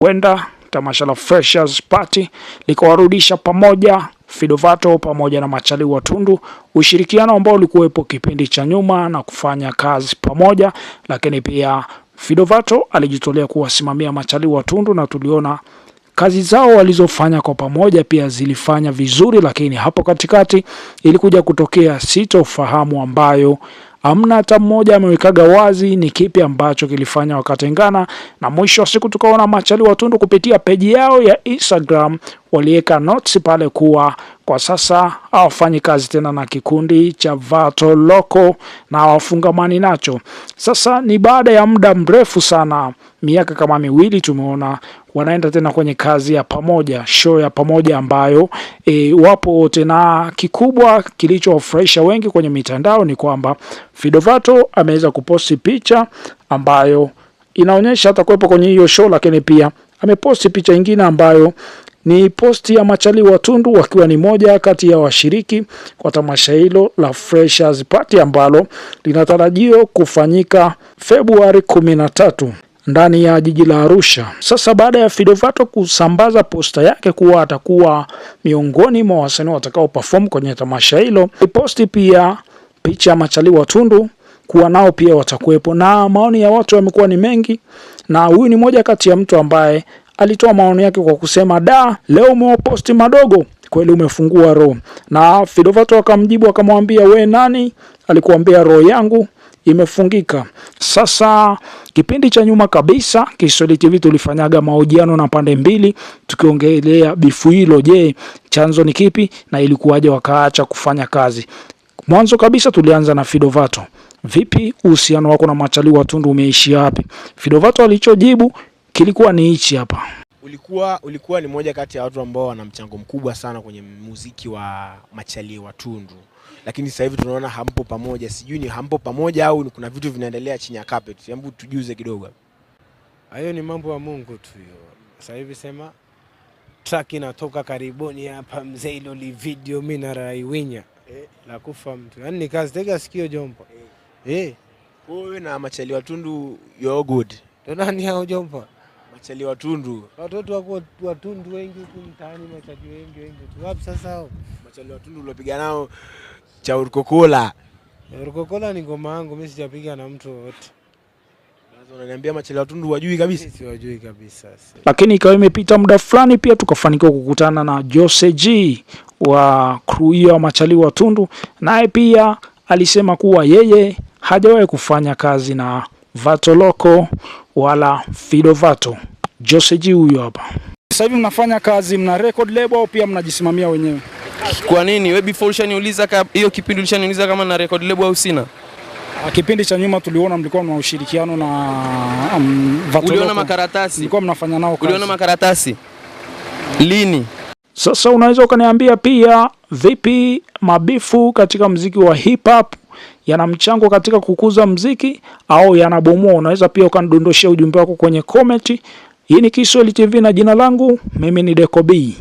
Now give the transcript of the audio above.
Wenda tamasha la Freshers Party likawarudisha pamoja Fidovato pamoja na Machali wa Tundu, ushirikiano ambao ulikuwepo kipindi cha nyuma na kufanya kazi pamoja, lakini pia Fidovato alijitolea kuwasimamia Machali wa Tundu na tuliona kazi zao walizofanya kwa pamoja pia zilifanya vizuri, lakini hapo katikati ilikuja kutokea sitofahamu ambayo amna hata mmoja amewekaga wazi ni kipi ambacho kilifanya wakatengana, na mwisho wa siku tukaona Machali wa Tundu kupitia peji yao ya Instagram waliweka notes pale kuwa kwa sasa hawafanyi kazi tena na kikundi cha Vato Loko na hawafungamani nacho. Sasa ni baada ya muda mrefu sana, miaka kama miwili, tumeona wanaenda tena kwenye kazi ya pamoja, show ya pamoja ambayo wapo wote, na kikubwa kilichowafurahisha wengi kwenye mitandao ni kwamba Fidovato ameweza kuposti picha ambayo inaonyesha hata kuwepo kwenye hiyo show, lakini pia ameposti picha nyingine ambayo ni posti ya Machali wa Tundu wakiwa ni moja kati ya washiriki kwa tamasha hilo la Freshers Party ambalo linatarajiwa kufanyika Februari 13 ndani ya jiji la Arusha. Sasa baada ya Fidovato kusambaza posta yake kuwa atakuwa miongoni mwa wasanii watakao perform kwenye tamasha hilo, posti pia picha ya Machali wa Tundu kuwa nao pia watakuwepo, na maoni ya watu yamekuwa ni mengi, na huyu ni moja kati ya mtu ambaye alitoa maoni yake kwa kusema, leo umewaposti madogo, kweli umefungua roho. Na Fidovato akamjibu akamwambia, we nani alikuambia roho yangu imefungika? Sasa kipindi cha nyuma kabisa Kiswahili TV tulifanyaga mahojiano na pande mbili tukiongelea bifu hilo. Je, chanzo ni kipi na ilikuwaje wakaacha kufanya kazi? Mwanzo kabisa tulianza na Fidovato. Vipi uhusiano wako na Machali wa Tundu umeishi wapi? Fidovato alichojibu kilikuwa ni hichi hapa. Ulikuwa ni moja kati ya watu ambao wana mchango mkubwa sana kwenye muziki wa Machali wa Tundu. Lakini sasa hivi tunaona hampo pamoja. Sijui ni hampo pamoja au kuna vitu vinaendelea chini ya carpet. Hebu tujuze kidogo. Hayo ni mambo ya Mungu tu hiyo. Sasa hivi sema track inatoka karibuni hapa mzee, ilo li video mimi na Raiwinya. La kufa mtu. Yaani ni kazi, tega sikio Jompa. Wewe na Machali wa Tundu you're good. Nani hao Jompa? Machali wa Tundu. Watoto wako wa Tundu wengi huko mtaani, Machali wengi tu. Wapi sasa hao? Machali wa Tundu ulopiga nao cha Urukokola. Urukokola ni ngoma yangu, mimi sijapiga na mtu wote. Sasa unaniambia Machali wa Tundu wajui kabisa? Si wajui kabisa. Lakini ikawa imepita muda fulani pia tukafanikiwa kukutana na Jose G wa crew ya Machali wa Tundu, naye pia alisema kuwa yeye hajawahi kufanya kazi na Vato Loko wala Fidovato. Jose G huyo hapa. Sasa hivi mnafanya kazi, mna record label au pia mnajisimamia wenyewe? Kwa nini? Wewe before ulishaniuliza hiyo kipindi ulishaniuliza kama na record label au sina? Kipindi cha nyuma tuliona mlikuwa mna ushirikiano na Vato Loko. Uliona makaratasi? Mlikuwa mnafanya nao kazi. Uliona makaratasi? Lini? Sasa unaweza ukaniambia pia vipi mabifu katika muziki wa hip hop yana mchango katika kukuza muziki au yanabomoa? Unaweza pia ukanidondoshia ujumbe wako kwenye comment. Hii ni Kiswahili TV na jina langu mimi ni Deco B.